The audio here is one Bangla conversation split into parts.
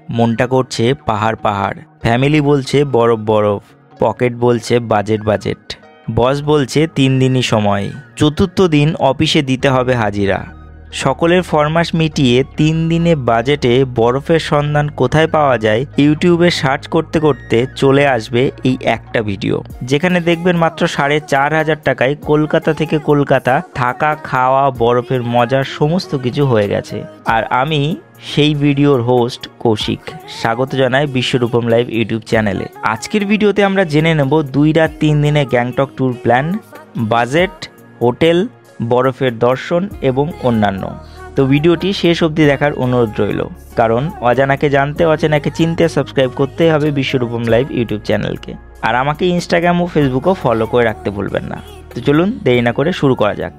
মনটা করছে পাহাড় পাহাড়, ফ্যামিলি বলছে বরফ বরফ, পকেট বলছে বাজেট বাজেট, বস বলছে 3 দিনই সময়, চতুর্থ দিন অফিসে দিতে হবে হাজিরা। সকলের ফরমাশ মিটিয়ে 3 দিনে বাজেটে বরফের সন্ধান কোথায় পাওয়া যায় ইউটিউবে সার্চ করতে করতে চলে আসবে এই একটা ভিডিও, যেখানে দেখবেন মাত্র 4,500 টাকায় কলকাতা থেকে কলকাতা থাকা খাওয়া বরফের মজার সমস্ত কিছু হয়ে গেছে। আর আমি সেই ভিডিওর হোস্ট কৌশিক, স্বাগত জানাই বিশ্বরূপম লাইভ ইউটিউব চ্যানেলে। আজকের ভিডিওতে আমরা জেনে নেব 2 রাত 3 দিনে Gangtok tour plan, budget, hotel, বরফের দর্শন এবং অন্যান্য। তো ভিডিওটি শেষ অবধি দেখার অনুরোধ রইল, কারণ অজানাকে জানতে অচেনাকে চিনতে সাবস্ক্রাইব করতেই হবে বিশ্বরূপম লাইভ ইউটিউব চ্যানেলকে। আর আমাকে ইনস্টাগ্রাম ও ফেসবুকও ফলো করে রাখতে ভুলবেন না। তো চলুন দেরি না করে শুরু করা যাক।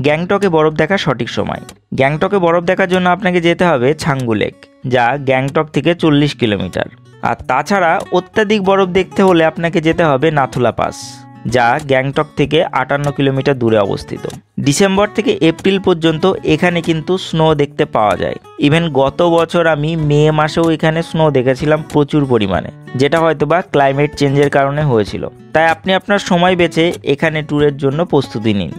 গ্যাংটকে বরফ দেখার সঠিক সময়। গ্যাংটকে বরফ দেখার জন্য আপনাকে যেতে হবে ছাঙ্গু লেক, যা গ্যাংটক থেকে 40 কিলোমিটার। আর তাছাড়া অত্যাধিক বরফ দেখতে হলে আপনাকে যেতে হবে নাথুলা পাস, যা গ্যাংটক থেকে 58 কিলোমিটার দূরে অবস্থিত। ডিসেম্বর থেকে এপ্রিল পর্যন্ত এখানে কিন্তু স্নো দেখতে পাওয়া যায়। ইভেন গত বছর আমি মে মাসেও এখানে স্নো দেখেছিলাম প্রচুর পরিমাণে, যেটা হয়তোবা ক্লাইমেট চেঞ্জের কারণে হয়েছিল। তাই আপনি আপনার সময় বেছে এখানে ট্যুরের জন্য প্রস্তুতি নিন।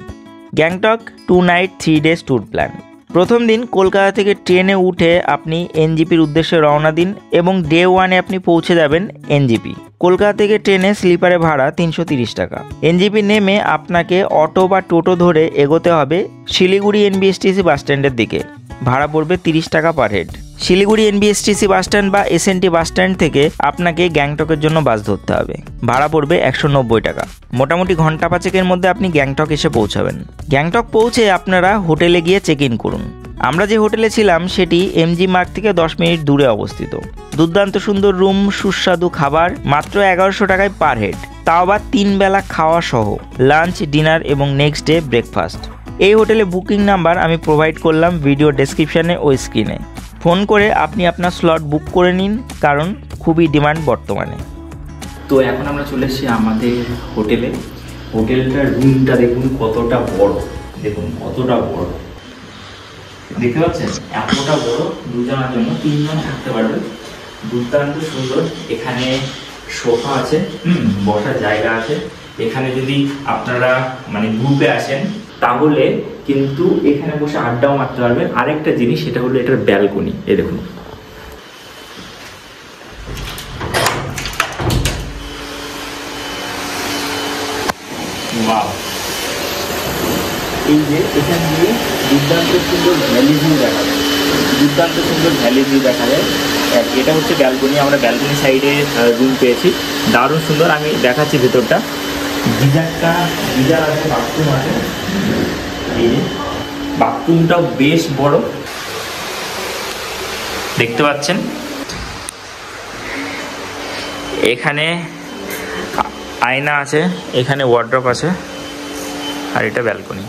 Gangtok 2 night 3 days tour plan. প্রথম দিন কলকাতা থেকে ট্রেনে উঠে আপনি এনজিপির উদ্দেশ্যে রওনা দিন এবং ডে 1-এ আপনি পৌঁছে যাবেন এনজিপি। কলকাতা থেকে ট্রেনে স্লিপারে ভাড়া 330 টাকা। এনজিপি নেমে আপনাকে অটো বা টোটো ধরে এগোতে হবে শিলিগুড়ি এনবিএসটিসি বাসস্ট্যান্ডের দিকে। ভাড়া পড়বে 30 টাকা per head. Siliguri NBSTC bus stand বা এসএনটি বাসস্ট্যান্ড থেকে আপনাকে গ্যাংটকের জন্য বাস ধরতে হবে। ভাড়া পড়বে 190 টাকা। মোটামুটি ঘন্টা 5-এর মধ্যে আপনি গ্যাংটক এসে পৌঁছাবেন। গ্যাংটক পৌঁছে আপনারা হোটেলে গিয়ে চেক ইন করুন। আমরা যে হোটেলে ছিলাম সেটি এমজি মার্গ থেকে 10 মিনিট দূরে অবস্থিত। দুর্দান্ত সুন্দর রুম, সুস্বাদু খাবার, মাত্র 1100 টাকায় পার হেড, তাও আবার 3 বেলা খাওয়া সহ, লাঞ্চ, ডিনার এবং নেক্সট ডে ব্রেকফাস্ট। এই হোটেলে বুকিং নাম্বার আমি প্রোভাইড করলাম ভিডিও ডেসক্রিপশানে ও স্ক্রিনে। ফোন করে আপনি আপনার স্লট বুক করে নিন, কারণ খুবই ডিমান্ড বর্তমানে। তো এখন আমরা চলে এসেছি আমাদের হোটেলে। হোটেলটার রুমটা দেখুন কতটা বড়, দেখুন কতটা বড়, দেখতে পাচ্ছেন? এতটা বড়, দুজনের জন্য 3 জন থাকতে পারবে। দুর্দান্ত সুন্দর। এখানে সোফা আছে, বসার জায়গা আছে। এখানে যদি আপনারা গ্রুপে আসেন তাহলে কিন্তু এখানে বসে আড্ডাও মারতে পারবেন। আরেকটা জিনিস, সেটা হলো এটার ব্যালকনি। এই দেখুন, এই যে এখান দিয়ে দুর্দান্ত সুন্দর ভ্যালি ভিউ দেখা যায়, দুর্দান্ত সুন্দর ভ্যালি ভিউ দেখা যায়। এটা হচ্ছে ব্যালকনি। আমরা ব্যালকনি সাইডে রুম পেয়েছি, দারুণ সুন্দর। আমি দেখাচ্ছি ভেতরটা। গিজার আছে, বাথরুম আছে। এই যে বাথরুমটাও বেশ বড়, দেখতে পাচ্ছেন। এখানে আয়না আছে, এখানে ওয়ার্ড্রপ আছে, আর এটা ব্যালকনি।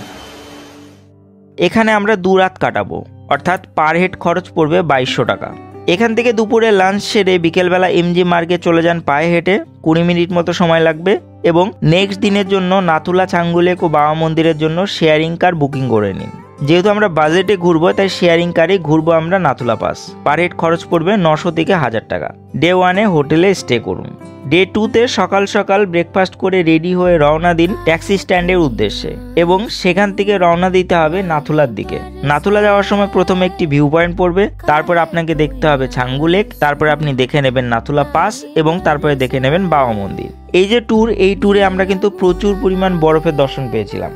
এখানে আমরা 2 রাত কাটাবো, অর্থাৎ পার হেড খরচ পড়বে 2200 টাকা। এখান থেকে দুপুরে লাঞ্চ সেরে বিকেলবেলা এমজি মার্গে চলে যান পায়ে হেঁটে, 20 মিনিট মতো সময় লাগবে। এবং নেক্সট দিনের জন্য নাথুলা, ছাঙ্গু লেক ও বাবা মন্দিরের জন্য শেয়ারিং কার বুকিং করে নিন। যেহেতু আমরা বাজেটে ঘুরবো, তাই শেয়ারিং কারে ঘুরবো আমরা নাথুলা পাস। পার হেড খরচ পড়বে 900 থেকে 1000 টাকা। ডে 1-এ হোটেলে স্টে করুন। ডে 2-তে সকাল সকাল ব্রেকফাস্ট করে রেডি হয়ে রওনা দিন ট্যাক্সি স্ট্যান্ডের উদ্দেশ্যে, এবং সেখান থেকে রওনা দিতে হবে নাথুলার দিকে। নাথুলা যাওয়ার সময় প্রথমে একটি ভিউ পয়েন্ট পড়বে, তারপর আপনাকে দেখতে হবে ছাঙ্গু লেক, তারপরে আপনি দেখে নেবেন নাথুলা পাস, এবং তারপরে দেখে নেবেন বাবা মন্দির। এই যে ট্যুর, এই ট্যুরে আমরা কিন্তু প্রচুর পরিমাণ বরফের দর্শন পেয়েছিলাম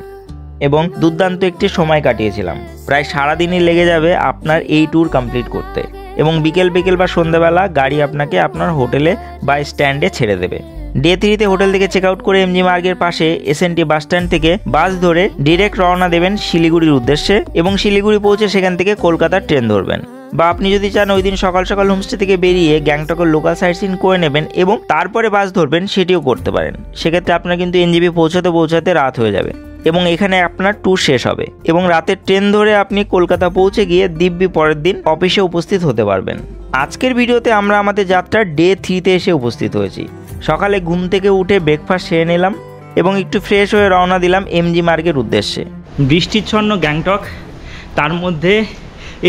এবং দুর্দান্ত একটি সময় কাটিয়েছিলাম। প্রায় সারাদিনই লেগে যাবে আপনার এই ট্যুর কমপ্লিট করতে, এবং বিকেল বা সন্ধ্যাবেলা গাড়ি আপনাকে আপনার হোটেলে বা স্ট্যান্ডে ছেড়ে দেবে। ডে 3-তে হোটেল থেকে চেক আউট করে এমজি মার্গের পাশে এসএনটি বাস স্ট্যান্ড থেকে বাস ধরে ডিরেক্ট রওনা দেবেন শিলিগুড়ির উদ্দেশ্যে, এবং শিলিগুড়ি পৌঁছে সেখান থেকে কলকাতার ট্রেন ধরবেন। বা আপনি যদি চান ওই দিন সকাল সকাল হোমস্টে থেকে বেরিয়ে গ্যাংটকের লোকাল সাইট সিন করে নেবেন এবং তারপরে বাস ধরবেন, সেটিও করতে পারেন। সেক্ষেত্রে আপনার কিন্তু এনজিপি পৌঁছাতে রাত হয়ে যাবে এবং এখানে আপনার ট্যুর শেষ হবে, এবং রাতের ট্রেন ধরে আপনি কলকাতা পৌঁছে গিয়ে দিব্যি পরের দিন অফিসে উপস্থিত হতে পারবেন। আজকের ভিডিওতে আমরা আমাদের যাত্রার ডে 3-তে এসে উপস্থিত হয়েছি। সকালে ঘুম থেকে উঠে ব্রেকফাস্ট সেরে নিলাম এবং একটু ফ্রেশ হয়ে রওনা দিলাম এমজি মার্গের উদ্দেশ্যে। বৃষ্টিচ্ছন্ন গ্যাংটক, তার মধ্যে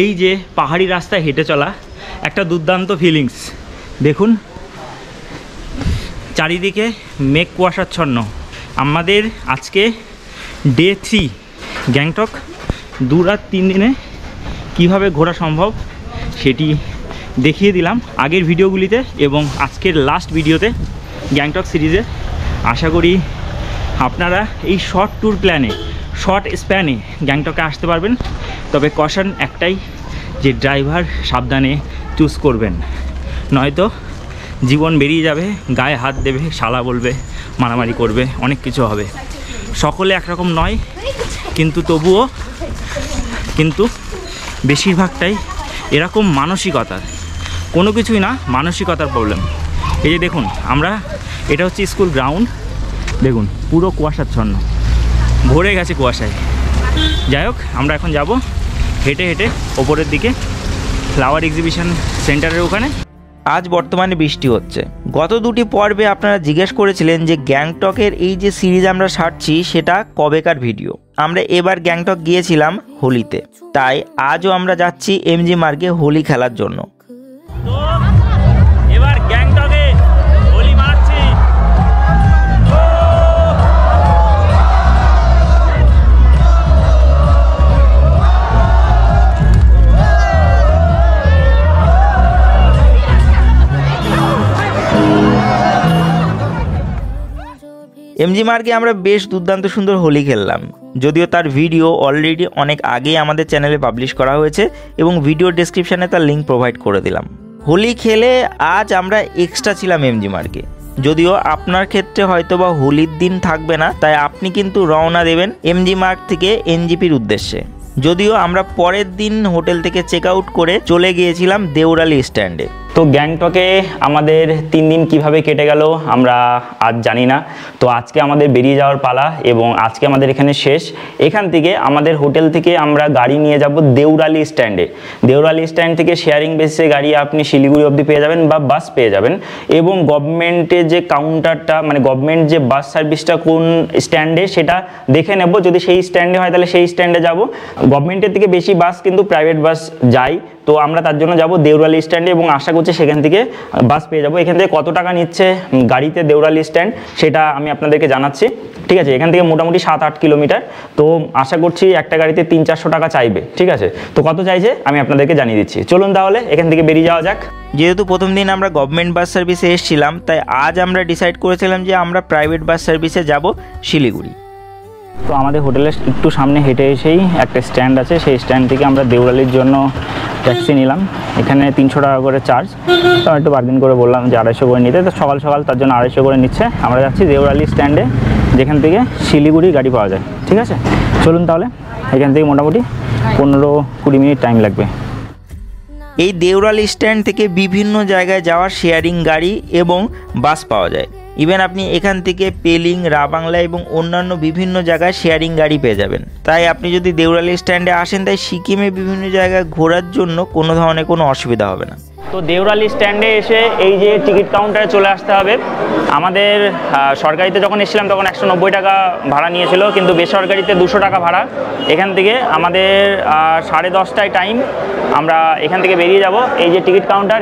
এই যে পাহাড়ি রাস্তায় হেঁটে চলা, একটা দুর্দান্ত ফিলিংস। দেখুন চারিদিকে মেঘ কুয়াশাচ্ছন্ন। আমাদের আজকে ডে 3 গ্যাংটক। 2 রাত 3 দিনে কিভাবে ঘোরা সম্ভব সেটি দেখিয়ে দিলাম আগের ভিডিওগুলিতে এবং আজকের লাস্ট ভিডিওতে গ্যাংটক সিরিজে। আশা করি আপনারা এই শর্ট ট্যুর প্ল্যানে, শর্ট স্প্যানে গ্যাংটকে আসতে পারবেন। তবে কশন একটাই, যে ড্রাইভার সাবধানে চুজ করবেন, নয়তো জীবন বেরিয়ে যাবে, গায়ে হাত দেবে, শালা বলবে, মারামারি করবে, অনেক কিছু হবে। সকলে একরকম নয়, কিন্তু তবুও বেশিরভাগটাই এরকম মানসিকতার, কোনো কিছুই না, মানসিকতার প্রবলেম। এই যে দেখুন এটা হচ্ছে স্কুল গ্রাউন্ড। দেখুন পুরো কুয়াশাচ্ছন্ন, ভরে গেছে কুয়াশায়। যাই হোক, আমরা এখন যাব হেঁটে হেঁটে ওপরের দিকে ফ্লাওয়ার এক্সিবিশন সেন্টারের ওখানে। আজ বর্তমানে বৃষ্টি হচ্ছে। গত 2টি পর্বে আপনারা জিজ্ঞেস করেছিলেন যে গ্যাংটকের এই যে সিরিজ আমরা সারছি সেটা কবেকার ভিডিও। আমরা এবার গ্যাংটক গিয়েছিলাম হোলিতে, তাই আজও আমরা যাচ্ছি এমজি মার্গে হোলি খেলার জন্য। এবার গ্যাংটকে হোলি মারছি। এমজি মার্গে আমরা বেশ দুর্দান্ত সুন্দর হোলি খেললাম, যদিও তার ভিডিও অলরেডি অনেক আগেই আমাদের চ্যানেলে পাবলিশ করা হয়েছে এবং ভিডিও ডেসক্রিপশানে তার লিঙ্ক প্রোভাইড করে দিলাম। হোলি খেলে আজ আমরা এক্সট্রা ছিলাম এমজি মার্গে। যদিও আপনার ক্ষেত্রে হয়তো বা হোলির দিন থাকবে না, তাই আপনি কিন্তু রওনা দেবেন এমজি মার্গ থেকে এনজিপির উদ্দেশ্যে। যদিও আমরা পরের দিন হোটেল থেকে চেক আউট করে চলে গিয়েছিলাম দেউরালি স্ট্যান্ডে। তো গ্যাংটকে আমাদের 3 দিন কিভাবে কেটে গেল আমরা আজ জানি না। তো আজকে আমাদের বেরিয়ে যাওয়ার পালা এবং আজকে আমাদের এখানে শেষ। এখান থেকে আমাদের হোটেল থেকে আমরা গাড়ি নিয়ে যাব দেউরালি স্ট্যান্ডে। দেউরালি স্ট্যান্ড থেকে শেয়ারিং বেসিসে গাড়ি আপনি শিলিগুড়ি অবধি পেয়ে যাবেন বা বাস পেয়ে যাবেন। এবং গভর্নমেন্টের যে কাউন্টারটা, মানে গভর্নমেন্ট যে বাস সার্ভিসটা কোন স্ট্যান্ডে সেটা দেখে নেব। যদি সেই স্ট্যান্ডে হয় তাহলে সেই স্ট্যান্ডে যাব। গভর্নমেন্টের থেকে বেশি বাস কিন্তু প্রাইভেট বাস যায়, তো আমরা তার জন্য যাব দেউরালি স্ট্যান্ডে এবং আশা করছি সেখান থেকে বাস পেয়ে যাব। এখান থেকে কত টাকা নিচ্ছে গাড়িতে দেউরালি স্ট্যান্ড সেটা আমি আপনাদেরকে জানাচ্ছি, ঠিক আছে। এখান থেকে মোটামুটি 7-8 কিলোমিটার, তো আশা করছি একটা গাড়িতে 300-400 টাকা চাইবে, ঠিক আছে। তো কত চাইছে আমি আপনাদেরকে জানিয়ে দিচ্ছি। চলুন তাহলে এখান থেকে বেরিয়ে যাওয়া যাক। যেহেতু প্রথম দিন আমরা গভর্নমেন্ট বাস সার্ভিসে এসেছিলাম, তাই আজ আমরা ডিসাইড করেছিলাম যে আমরা প্রাইভেট বাস সার্ভিসে যাব শিলিগুড়ি। তো আমাদের হোটেলের একটু সামনে হেঁটে এসেই একটা স্ট্যান্ড আছে, সেই স্ট্যান্ড থেকে আমরা দেউরালির জন্য ট্যাক্সি নিলাম। এখানে 300 টাকা করে চার্জ, তো আমি একটু বার্গেন করে বললাম যে 250 করে নিতে, তো সকাল সকাল তার জন্য 250 করে নিচ্ছে। আমরা যাচ্ছি দেউরালি স্ট্যান্ডে, যেখান থেকে শিলিগুড়ি গাড়ি পাওয়া যায়, ঠিক আছে। চলুন তাহলে, এখান থেকে মোটামুটি 15-20 মিনিট টাইম লাগবে। এই দেউরালি স্ট্যান্ড থেকে বিভিন্ন জায়গায় যাওয়ার শেয়ারিং গাড়ি এবং বাস পাওয়া যায়। ইভেন আপনি এখান থেকে পেলিং, রাবাংলা এবং অন্যান্য বিভিন্ন জায়গায় শেয়ারিং গাড়ি পেয়ে যাবেন। তাই আপনি যদি দেউরালি স্ট্যান্ডে আসেন, তাই সিকিমে বিভিন্ন জায়গায় ঘোরার জন্য কোনো ধরনের কোনো অসুবিধা হবে না। তো দেউরালি স্ট্যান্ডে এসে এই যে টিকিট কাউন্টারে চলে আসতে হবে। আমাদের সরকারিতে যখন এসেছিলাম তখন 190 টাকা ভাড়া নিয়েছিল, কিন্তু বেসরকারিতে 200 টাকা ভাড়া। এখান থেকে আমাদের 10:30টায় টাইম, আমরা এখান থেকে বেরিয়ে যাব। এই যে টিকিট কাউন্টার,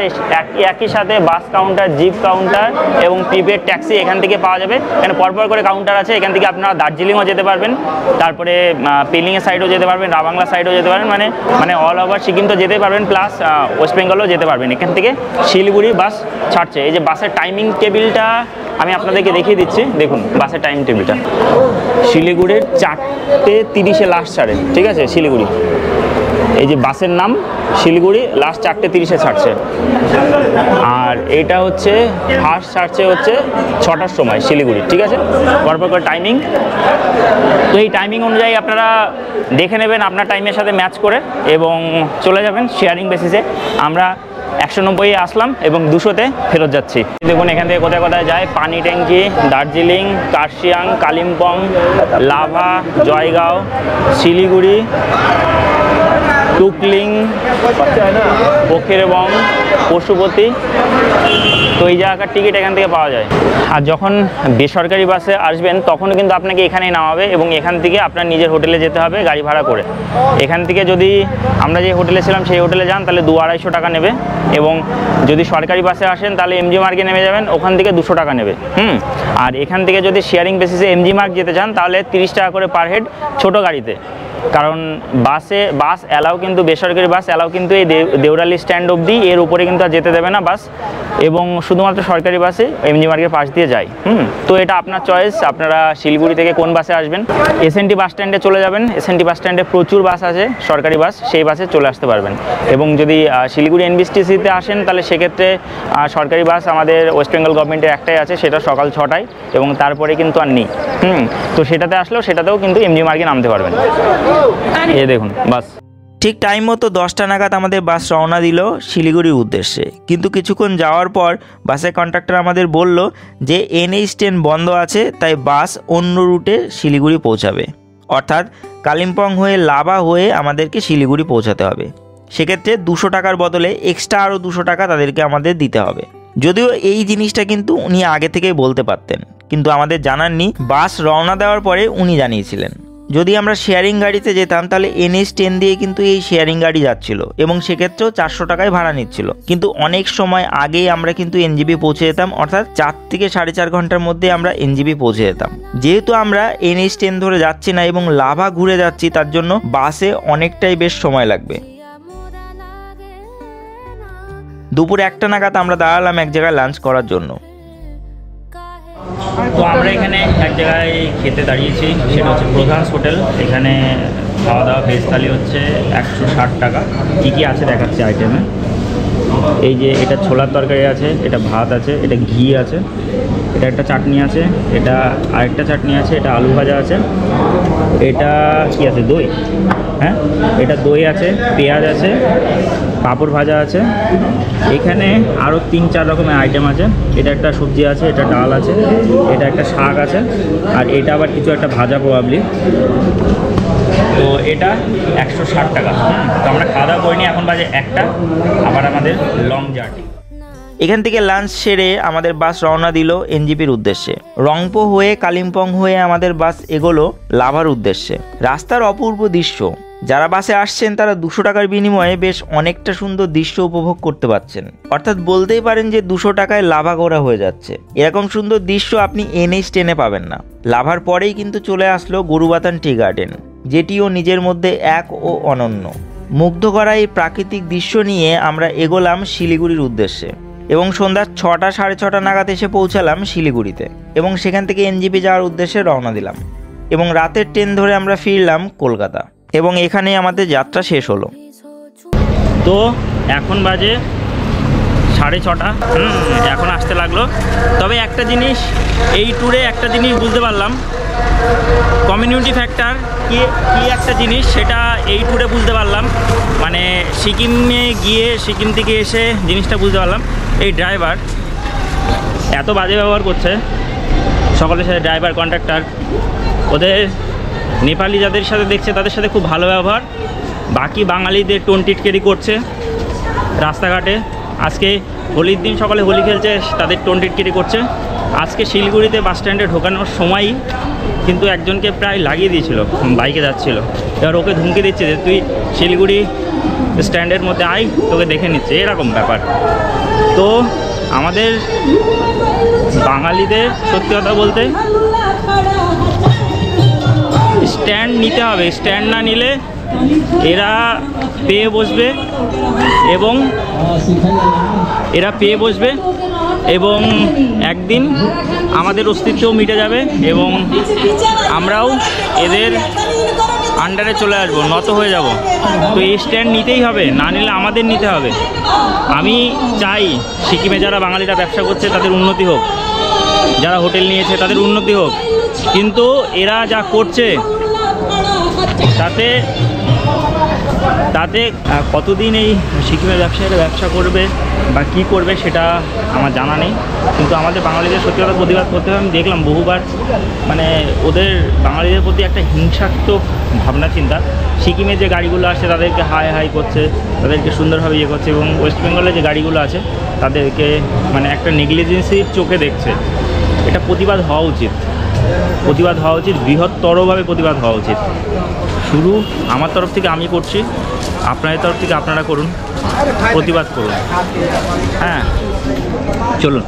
একই সাথে বাস কাউন্টার, জিপ কাউন্টার এবং প্রিপেড ট্যাক্সি এখান থেকে পাওয়া যাবে। এখানে পরপর করে কাউন্টার আছে। এখান থেকে আপনারা দার্জিলিংও যেতে পারবেন, তারপরে পেলিংয়ের সাইডও যেতে পারবেন, রাবাংলা সাইডও যেতে পারবেন, মানে অল ওভার সিকিম তো যেতে পারবেন, প্লাস ওয়েস্ট বেঙ্গলও যেতে পারবেন। এখান থেকে শিলিগুড়ি বাস ছাড়ছে। এই যে বাসের টাইমিং টেবিলটা আমি আপনাদেরকে দেখিয়ে দিচ্ছি, দেখুন বাসের টাইম টেবিলটা। শিলিগুড়ির 4:30-এ লাস্ট ছাড়ে, ঠিক আছে শিলিগুড়ি। এই যে বাসের নাম শিলিগুড়ি, লাস্ট 4:30-এ ছাড়ছে। আর এটা হচ্ছে ফার্স্ট ছাড়ছে হচ্ছে 6টার সময় শিলিগুড়ি, ঠিক আছে। পরপর করে টাইমিং। তো এই টাইমিং অনুযায়ী আপনারা দেখে নেবেন আপনার টাইমের সাথে ম্যাচ করে এবং চলে যাবেন শেয়ারিং বেসিসে। আমরা 190-এ আসলাম এবং 200-তে ফেরত যাচ্ছি। দেখুন এখান থেকে কোথায় কোথায় যায়: পানি ট্যাঙ্কি, দার্জিলিং, কার্শিয়াং, কালিম্পং, লাভা, জয়গাঁও, শিলিগুড়ি, টুকলিং, পোখেরবং, পশুপতি, তো এই জায়গার টিকিট এখান থেকে পাওয়া যায়। আর যখন বেসরকারি বাসে আসবেন তখন কিন্তু আপনাকে এখানেই নামাবে এবং এখান থেকে আপনার নিজের হোটেলে যেতে হবে গাড়ি ভাড়া করে। এখান থেকে যদি আমরা যে হোটেলে ছিলাম সেই হোটেলে যান তাহলে 200-250 টাকা নেবে, এবং যদি সরকারি বাসে আসেন তাহলে এমজি মার্গে নেমে যাবেন, ওখান থেকে 200 টাকা নেবে। আর এখান থেকে যদি শেয়ারিং বেসিসে এমজি মার্গ যেতে চান তাহলে 30 টাকা করে পার হেড ছোটো গাড়িতে। কারণ বাস অ্যালাউ কিন্তু, বেসরকারি বাস অ্যালাউ কিন্তু এই দেউরালি স্ট্যান্ড অবধি, এর উপরে কিন্তু আর যেতে দেবে না বাস, এবং শুধুমাত্র সরকারি বাসে এমজি মার্গের পাশ দিয়ে যায়। তো এটা আপনার চয়েস, আপনারা শিলিগুড়ি থেকে কোন বাসে আসবেন। এসএনটি বাস স্ট্যান্ডে চলে যাবেন, এসএনটি বাস স্ট্যান্ডে প্রচুর বাস আছে সরকারি বাস, সেই বাসে চলে আসতে পারবেন। এবং যদি শিলিগুড়ি এনবিএসটিসিতে আসেন তাহলে সেক্ষেত্রে সরকারি বাস আমাদের ওয়েস্ট বেঙ্গল গভর্নমেন্টের একটাই আছে, সেটা সকাল 6টায়, এবং তারপরে কিন্তু আর নেই। তো সেটাতে আসলেও সেটাতেও কিন্তু এমজি মার্গে নামতে পারবেন। এই দেখুন বাস। ঠিক টাইম মতো 10টা নাগাদ আমাদের বাস রওনা দিল শিলিগুড়ির উদ্দেশ্যে। কিন্তু কিছুক্ষণ যাওয়ার পর বাসের কন্ডাক্টর আমাদের বলল যে NH 10 বন্ধ আছে, তাই বাস অন্য রুটে শিলিগুড়ি পৌঁছাবে, অর্থাৎ কালিম্পং হয়ে লাভা হয়ে আমাদেরকে শিলিগুড়ি পৌঁছাতে হবে। সেক্ষেত্রে 200 টাকার বদলে এক্সট্রা আরও 200 টাকা তাদেরকে আমাদের দিতে হবে। যদিও এই জিনিসটা কিন্তু উনি আগে থেকেই বলতে পারতেন, কিন্তু আমাদের জানাননি। বাস রওনা দেওয়ার পরে উনি জানিয়েছিলেন। যদি আমরা শেয়ারিং গাড়িতে যেতাম তাহলে NH 10 দিয়ে কিন্তু এই শেয়ারিং গাড়ি যাচ্ছিল, এবং সেক্ষেত্রেও 400 টাকায় ভাড়া নিচ্ছিল। কিন্তু অনেক সময় আগেই আমরা কিন্তু NJP পৌঁছে যেতাম, অর্থাৎ 4 থেকে 4.5 ঘন্টার মধ্যে আমরা NJP পৌঁছে যেতাম। যেহেতু আমরা NH 10 ধরে যাচ্ছি না এবং লাভা ঘুরে যাচ্ছি, তার জন্য বাসে অনেকটাই বেশ সময় লাগবে। দুপুর 1টা নাগাদ আমরা দাঁড়ালাম এক জায়গায় লাঞ্চ করার জন্য। তো আমরা এখানে এক জায়গায় খেতে দাঁড়িয়েছি, সেটা হচ্ছে প্রধানস হোটেল। এখানে খাওয়া দাওয়া ভেজ থালি হচ্ছে 160 টাকা। কী কী আছে দেখাচ্ছে আইটেমে। এই যে এটা ছোলার তরকারি আছে, এটা ভাত আছে, এটা ঘি আছে, এটা একটা চাটনি আছে, এটা আরেকটা চাটনি আছে, এটা আলু ভাজা আছে, এটা কি আছে দই, হ্যাঁ এটা দই আছে, পেঁয়াজ আছে, পাঁপড় ভাজা আছে। এখানে আরও 3-4 রকমের আইটেম আছে। এটা একটা সবজি আছে, এটা ডাল আছে, এটা একটা শাক আছে, আর এটা আবার কিছু একটা ভাজা প্রবাবলি। তো এটা 160 টাকা। তো আমরা খাওয়া দাওয়া করিনি, এখন বাজে 1টা, আবার আমাদের লং জার্নি। এখান থেকে লাঞ্চ সেরে আমাদের বাস রওনা দিল NJPর উদ্দেশ্যে। রংপো হয়ে কালিম্পং হয়ে আমাদের বাস এগোলো লাভার উদ্দেশ্যে। রাস্তার অপূর্ব দৃশ্য, যারা বাসে আসছেন তারা 200 টাকার বিনিময়ে বেশ অনেকটা সুন্দর দৃশ্য উপভোগ করতে পারছেন। অর্থাৎ বলতেই পারেন যে 200 টাকায় লাভা ঘোরা হয়ে যাচ্ছে। এরকম সুন্দর দৃশ্য আপনি NH 10-এ পাবেন না। লাভার পরেই কিন্তু চলে আসলো গরুবাতান টি গার্ডেন, যেটিও নিজের মধ্যে এক ও অনন্য। মুগ্ধ করা এই প্রাকৃতিক দৃশ্য নিয়ে আমরা এগোলাম শিলিগুড়ির উদ্দেশ্যে, এবং সন্ধ্যা 6টা 6:30 নাগাদ এসে পৌঁছালাম শিলিগুড়িতে, এবং সেখান থেকে NJP যাওয়ার উদ্দেশ্যে রওনা দিলাম, এবং রাতের ট্রেন ধরে আমরা ফিরলাম কলকাতা, এবং এখানেই আমাদের যাত্রা শেষ হলো। তো এখন বাজে 6:30, এখন আসতে লাগলো। তবে একটা জিনিস এই ট্যুরে একটা জিনিস বুঝতে পারলাম, কমিউনিটি ফ্যাক্টর কি একটা জিনিস, সেটা এই ট্যুরে বুঝতে পারলাম। মানে সিকিমে গিয়ে, সিকিম থেকে এসে জিনিসটা বুঝতে পারলাম। এই ড্রাইভার এত বাজে ব্যবহার করছে সকলের সাথে, ড্রাইভার, কন্ট্রাক্টর, ওদের নেপালি যাদের সাথে দেখছে তাদের সাথে খুব ভালো ব্যবহার, বাকি বাঙালিদের টোন টিটকেরি করছে রাস্তাঘাটে। আজকে হোলির দিন সকালে হোলি খেলছে, তাদের টোন টিটকেরি করছে। আজকে শিলিগুড়িতে বাস স্ট্যান্ডে ঢোকানোর সময়ই কিন্তু একজনকে প্রায় লাগিয়ে দিয়েছিল, বাইকে যাচ্ছিল। এবার ওকে ধমকি দিচ্ছে যে তুই শিলিগুড়ি স্ট্যান্ডের মধ্যে আয়, তোকে দেখে নিচ্ছে, এরকম ব্যাপার। তো আমাদের বাঙালিদের সত্যি কথা বলতে স্ট্যান্ড নিতে হবে। স্ট্যান্ড না নিলে এরা পেয়ে বসবে, এবং একদিন আমাদের অস্তিত্বও মিটে যাবে, এবং আমরাও এদের আন্ডারে চলে আসবো, নত হয়ে যাব। তো এই স্ট্যান্ড নিতেই হবে, না নিলে আমাদের নিতে হবে। আমি চাই সিকিমে যারা বাঙালিরা ব্যবসা করছে তাদের উন্নতি হোক, যারা হোটেল নিয়েছে তাদের উন্নতি হোক, কিন্তু এরা যা করছে তাতে তাতে কতদিন এই সিকিমের ব্যবসায়ীরা ব্যবসা করবে বা কী করবে সেটা আমার জানা নেই, কিন্তু আমাদের বাঙালিদের সত্যি কথা প্রতিবাদ করতে হবে। আমি দেখলাম বহুবার মানে ওদের বাঙালিদের প্রতি একটা হিংসাত্মক ভাবনা চিন্তা। সিকিমে যে গাড়িগুলো আসছে তাদেরকে হাই হাই করছে, তাদেরকে সুন্দরভাবে ইয়ে করছে, এবং ওয়েস্ট বেঙ্গলে যে গাড়িগুলো আছে তাদেরকে মানে একটা নেগলিজেন্সির চোখে দেখছে। এটা প্রতিবাদ হওয়া উচিত, প্রতিবাদ হওয়া উচিত, বৃহত্তরভাবে প্রতিবাদ হওয়া উচিত। শুরু আমার তরফ থেকে আমি করছি, আপনাদের তরফ থেকে আপনারা করুন, প্রতিবাদ করুন। হ্যাঁ চলুন,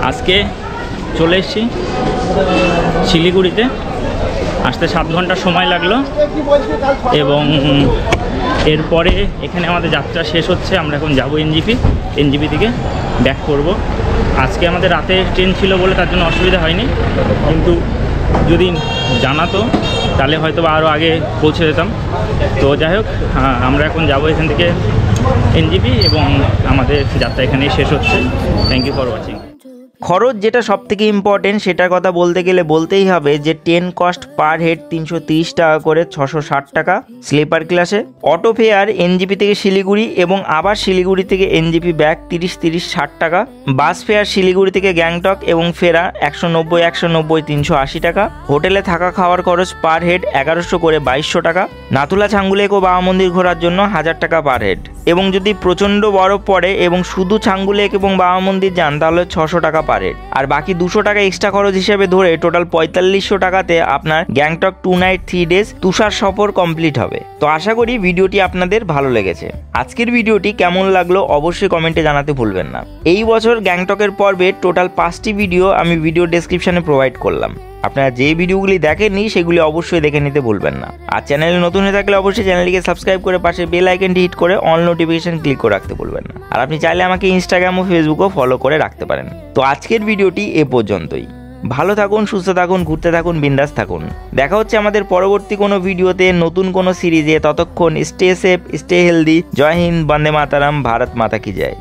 আজকে চলে এসেছি শিলিগুড়িতে, আসতে 7 ঘন্টা সময় লাগলো, এবং এরপরে এখানে আমাদের যাত্রা শেষ হচ্ছে। আমরা এখন যাব এনজিপি থেকে ব্যাক করব। আজকে আমাদের রাতে ট্রেন ছিল বলে তার জন্য অসুবিধা হয়নি, কিন্তু যদি জানাতো তাহলে হয়তো বা আরও আগে পৌঁছে যেতাম। তো যাই হোক, আমরা এখন যাব এখান থেকে এনজিপি, এবং আমাদের যাত্রা এখানেই শেষ হচ্ছে। Thank you for watching. খরচ যেটা সব থেকে ইম্পর্টেন্ট সেটার কথা বলতে গেলে বলতেই হবে যে ট্রেন কস্ট পার হেড 330 টাকা করে, 660 টাকা স্লিপার ক্লাসে। অটো ফেয়ার এনজিপি থেকে শিলিগুড়ি এবং আবার শিলিগুড়ি থেকে এনজিপি ব্যাক 30-30-60 টাকা। বাস ফেয়ার শিলিগুড়ি থেকে গ্যাংটক এবং ফেরা 190-190-380 টাকা। হোটেলে থাকা খাওয়ার খরচ পার হেড 1100 করে 2200 টাকা। নাথুলা ছাঙ্গুলেক ও বাবা মন্দির ঘোরার জন্য 1000 টাকা পার হেড, এবং যদি প্রচণ্ড বরফ পড়ে এবং শুধু ছাঙ্গুলেক এবং বাবা মন্দির যান তাহলে 600 টাকা পার হেড। আর বাকি 200 টাকা এক্সট্রা খরচ হিসেবে ধরে টোটাল 4500 টাকাতে আপনার গ্যাংটক 2 নাইট 3 ডেজ তুষার সফর কমপ্লিট হবে। তো আশা করি ভিডিওটি আপনাদের ভালো লেগেছে। আজকের ভিডিওটি কেমন লাগলো অবশ্যই কমেন্টে জানাতে ভুলবেন না। এই বছর গ্যাংটকের পর্বে টোটাল 5টি ভিডিও আমি ভিডিও ডেসক্রিপশনে প্রোভাইড করলাম। আপনারা যে ভিডিওগুলি দেখেননি সেগুলি অবশ্যই দেখে নিতে ভুলবেন না। আর চ্যানেলে নতুন হয়ে থাকলে অবশ্যই চ্যানেলটিকে সাবস্ক্রাইব করে পাশে বেল আইকনটি হিট করে অল নোটিফিকেশন ক্লিক করে রাখতে ভুলবেন না। আর আপনি চাইলে আমাকে ইনস্টাগ্রাম ও ফেসবুকও ফলো করে রাখতে পারেন। তো আজকের ভিডিওটি এ পর্যন্তই। ভালো থাকুন, সুস্থ থাকুন, ঘুরতে থাকুন, বিন্দাস থাকুন। দেখা হচ্ছে আমাদের পরবর্তী কোনো ভিডিওতে, নতুন কোনো সিরিজে। ততক্ষণ স্টে সেফ, স্টে হেলদি। জয় হিন্দ, বন্দে মাতারাম, ভারত মাতা কি জয়।